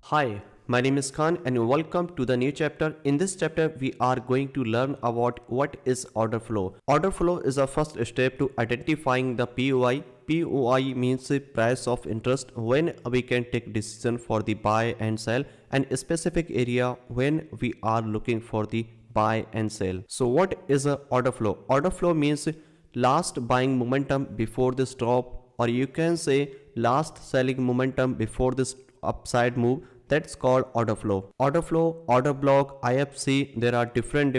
Hi, my name is Khan and welcome to the new chapter. In this chapter, we are going to learn about what is order flow. Order flow is the first step to identifying the POI. POI means the price of interest when we can take decision for the buy and sell, and a specific area when we are looking for the buy and sell. So what is a order flow? Order flow means last buying momentum before this drop, or you can say last selling momentum before this upside move. That's called order flow. Order flow, order block, IFC, there are different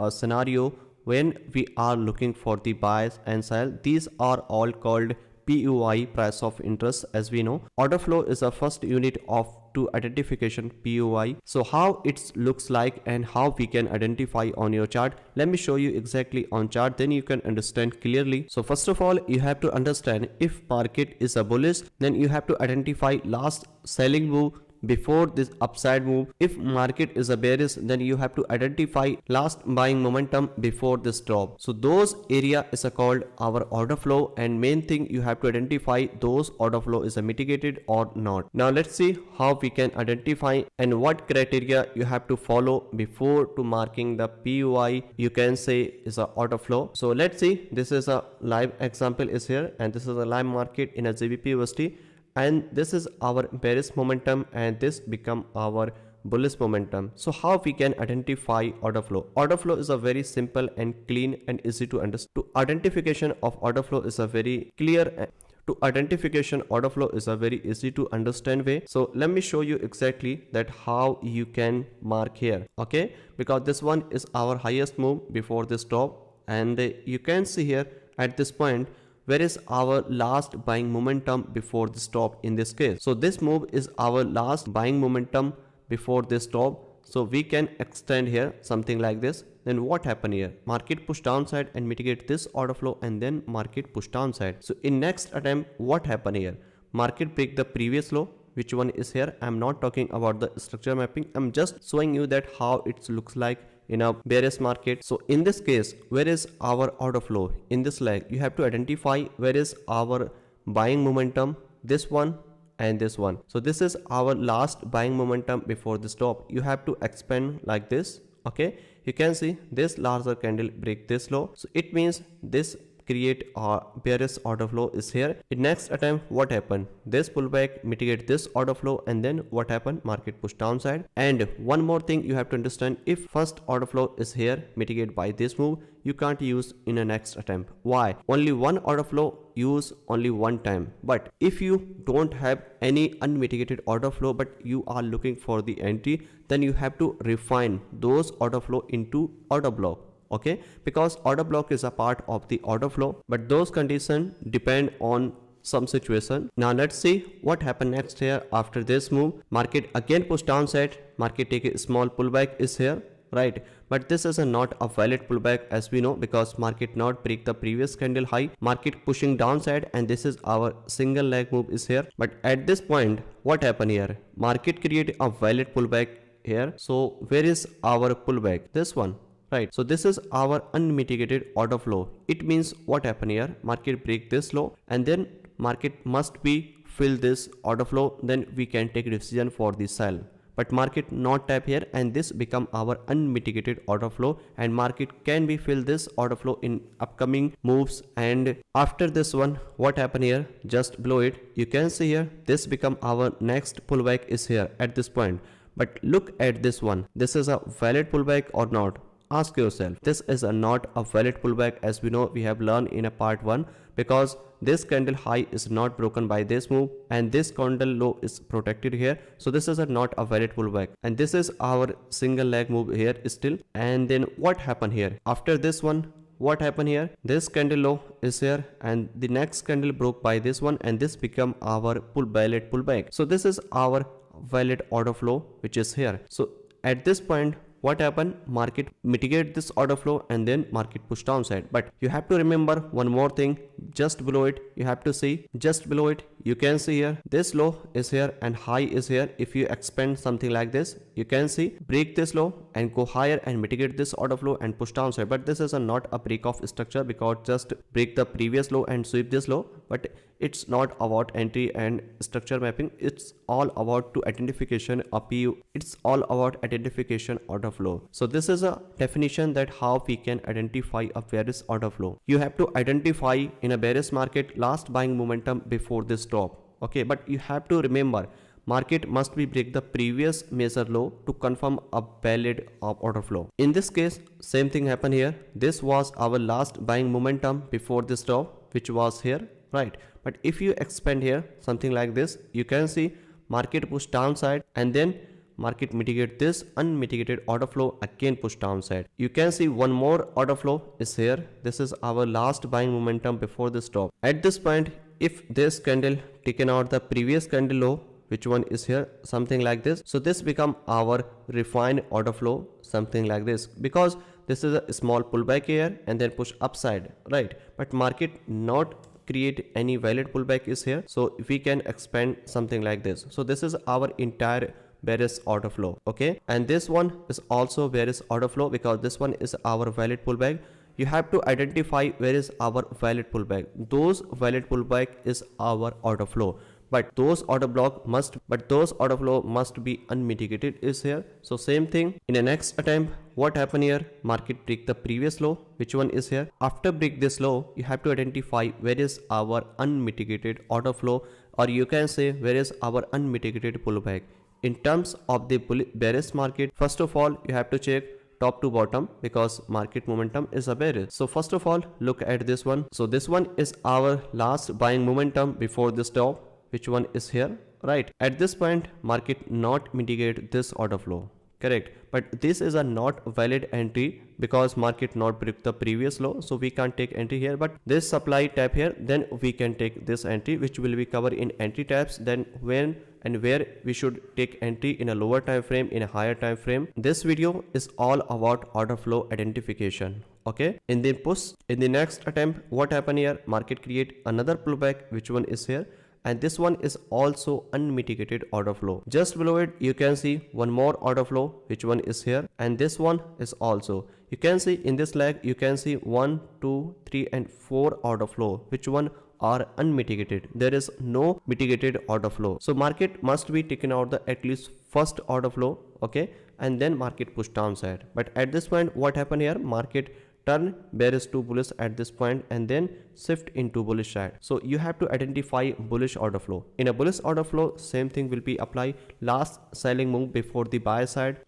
scenario when we are looking for the buys and sell. These are all called POI, price of interest, as we know. Order flow is the first unit of to identification POI. So how it looks like and how we can identify on your chart. Let me show you exactly on chart, then you can understand clearly. So first of all, you have to understand if market is a bullish, then you have to identify last selling move before this upside move. If market is a bearish, then you have to identify last buying momentum before this drop. So those area is called our order flow, and main thing you have to identify those order flow is mitigated or not. Now let's see how we can identify and what criteria you have to follow before to marking the POI, you can say is a order flow. So let's see, this is a live example is here, and this is a live market in a GBP USD, and this is our bearish momentum and this become our bullish momentum. So how we can identify order flow? Order flow is a very simple and clean and easy to understand. To identification of order flow is a very clear order flow is a very easy to understand way. So let me show you exactly that how you can mark here, okay? Because this one is our highest move before this drop, and you can see here at this point where is our last buying momentum before the stop in this case. So this move is our last buying momentum before this stop. So we can extend here something like this. Then what happened here? Market push downside and mitigate this order flow, and then market push downside. So in next attempt, what happened here? Market break the previous low, which one is here. I'm not talking about the structure mapping. I'm just showing you that how it looks like in a bearish market. So in this case, where is our order flow? In this leg, you have to identify where is our buying momentum, this one and this one. So this is our last buying momentum before the stop. You have to expand like this, okay? You can see this larger candle break this low. So it means this create a bearish order flow is here. In next attempt, what happened? This pullback mitigate this order flow, and then what happened? Market push downside. And one more thing you have to understand, if first order flow is here mitigate by this move, you can't use in a next attempt. Why? Only one order flow use only one time. But if you don't have any unmitigated order flow but you are looking for the entry, then you have to refine those order flow into order block, okay? Because order block is a part of the order flow, but those conditions depend on some situation. Now let's see what happened next here. After this move, market again push downside, market take a small pullback is here, right? But this is not a valid pullback, as we know, because market not break the previous candle high, market pushing downside, and this is our single leg move is here. But at this point, what happened here? Market create a valid pullback here. So where is our pullback? This one, right? So this is our unmitigated order flow. It means what happened here? Market break this low, and then market must be fill this order flow, then we can take decision for the sell. But market not tap here, and this become our unmitigated order flow, and market can be fill this order flow in upcoming moves. And after this one, what happened here? Just below it, you can see here this become our next pullback is here at this point. But look at this one, this is a valid pullback or not? Ask yourself. This is not a valid pullback, as we know, we have learned in a part 1, because this candle high is not broken by this move, and this candle low is protected here. So this is not a valid pullback, and this is our single leg move here still. And then what happened here? After this one, what happened here? This candle low is here, and the next candle broke by this one, and this become our valid pullback. So this is our valid order flow, which is here. So at this point, what happened? Market mitigate this order flow, and then market push downside. But you have to remember one more thing, just below it, you have to see just below it, you can see here this low is here and high is here. If you expand something like this, you can see break this low and go higher and mitigate this order flow and push downside. But this is not a break of structure, because just break the previous low and sweep this low. but it's not about entry and structure mapping. It's all about to identification a PU. It's all about identification order flow. So this is a definition that how we can identify a bearish order flow. You have to identify in a bearish market last buying momentum before this stop. Okay, but you have to remember market must be break the previous major low to confirm a valid order flow. In this case, same thing happened here. This was our last buying momentum before this stop, which was here, right? But if you expand here something like this, you can see market push downside and then market mitigate this unmitigated order flow, again push downside. You can see one more order flow is here. This is our last buying momentum before the stop. At this point, if this candle taken out the previous candle low, which one is here, something like this, so this become our refined order flow, something like this, because this is a small pullback here and then push upside, right? But market not create any valid pullback is here, so we can expand something like this. So this is our entire bearish order flow. Okay, and this one is also bearish order flow because this one is our valid pullback. You have to identify where is our valid pullback. Those valid pullback is our order flow, but those order flow must be unmitigated is here. So same thing in the next attempt, what happened here, market break the previous low, which one is here. After break this low, you have to identify where is our unmitigated order flow, or you can say where is our unmitigated pullback. In terms of the bearish market, first of all you have to check top to bottom because market momentum is a bearish. So first of all, look at this one. So this one is our last buying momentum before the stop, which one is here, right? At this point, market not mitigate this order flow, correct? But this is a not valid entry because market not break the previous low, so we can't take entry here. But this supply tap here, then we can take this entry, which will be covered in entry taps. Then when and where we should take entry in a lower time frame, in a higher time frame. This video is all about order flow identification. Okay, in the next attempt, what happened here, market create another pullback, which one is here, and this one is also unmitigated order flow. Just below it you can see one more order flow, which one is here, and this one is also, you can see in this leg you can see 1, 2, 3 and 4 order flow, which one are unmitigated. There is no mitigated order flow. So market must be taken out the at least first order flow, okay, and then market push downside. But at this point, what happened here, market turn bearish to bullish at this point and then shift into bullish side. So you have to identify bullish order flow. In a bullish order flow, same thing will be applied. Last selling move before the buy side.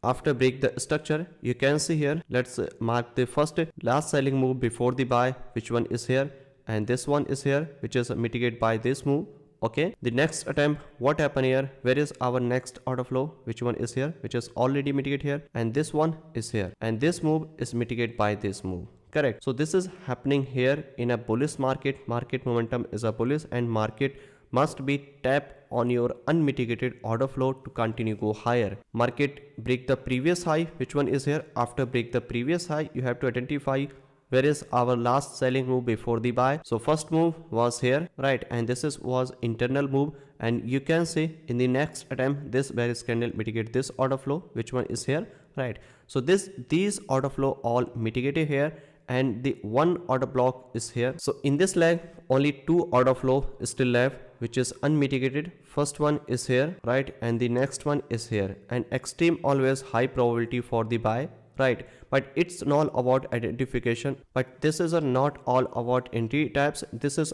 After break the structure, you can see here, let's mark the first last selling move before the buy, which one is here, and this one is here, which is mitigated by this move. Okay, the next attempt, what happened here, where is our next order flow, which one is here, which is already mitigated here, and this one is here, and this move is mitigated by this move, correct? So this is happening here in a bullish market. Market momentum is a bullish and market must be tapped on your unmitigated order flow to continue go higher. Market break the previous high, which one is here. After break the previous high, you have to identify where is our last selling move before the buy. So first move was here, right, and this was internal move, and you can see in the next attempt this bearish candle mitigate this order flow, which one is here, right? So these order flow all mitigated here, and the one order block is here. So in this leg only two order flow is still left, which is unmitigated. First one is here, right, and the next one is here, and extreme always high probability for the buy, right? But it's not about identification, but this is not all about entry types. This is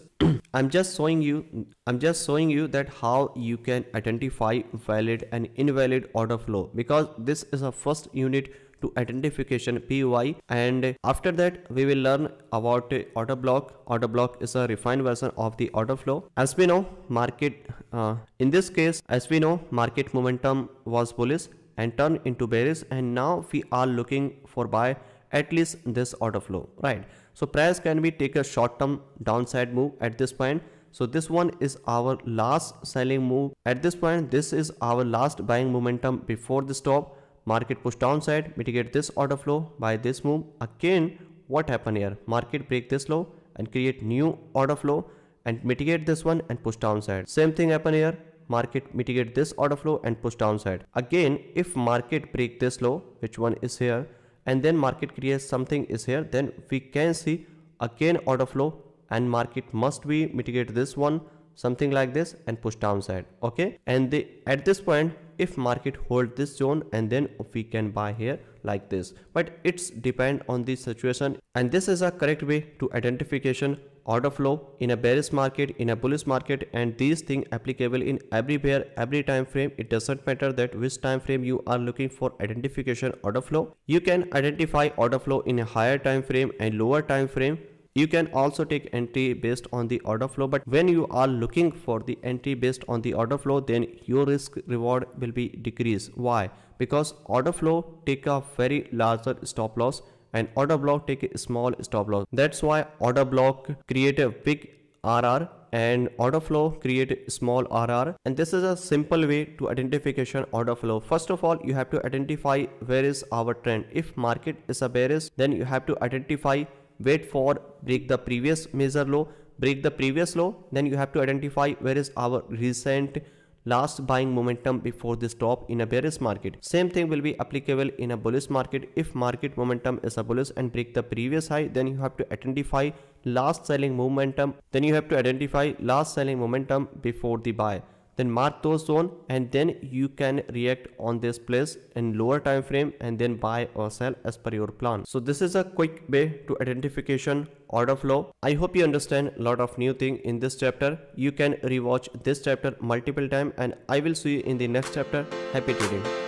I'm just showing you that how you can identify valid and invalid order flow, because this is a first unit to identification POI, and after that we will learn about order block. Order block is a refined version of the order flow. As we know, market in this case, as we know, market momentum was bullish and turn into bearish, and now we are looking for buy at least this order flow, right? So price can be take a short term downside move at this point. So this one is our last selling move at this point. This is our last buying momentum before the stop. Market push downside, mitigate this order flow by this move. Again, what happened here, market break this low and create new order flow and mitigate this one and push downside. Same thing happen here, market mitigate this order flow and push downside. Again, if market break this low, which one is here, and then market creates something is here, then we can see again order flow and market must be mitigate this one, something like this, and push downside. Okay, and at this point, if market hold this zone, and then we can buy here like this, but it's depend on the situation, and this is a correct way to identification order flow in a bearish market, in a bullish market, and these things applicable in everywhere, every time frame. It doesn't matter that which time frame you are looking for identification order flow. You can identify order flow in a higher time frame and lower time frame. You can also take entry based on the order flow, but when you are looking for the entry based on the order flow, then your risk reward will be decreased. Why? Because order flow take a very larger stop loss and order block take a small stop loss. That's why order block create a big RR and order flow create a small RR, and this is a simple way to identification order flow. First of all, you have to identify where is our trend. If market is a bearish, then you have to identify, wait for break the previous major low, break the previous low, then you have to identify where is our recent last buying momentum before this top in a bearish market. Same thing will be applicable in a bullish market. If market momentum is a bullish and break the previous high, then you have to identify last selling momentum, before the buy. Then mark those zone, and then you can react on this place in lower time frame and then buy or sell as per your plan. So this is a quick way to identification order flow. I hope you understand a lot of new thing in this chapter. You can rewatch this chapter multiple times, and I will see you in the next chapter. Happy trading.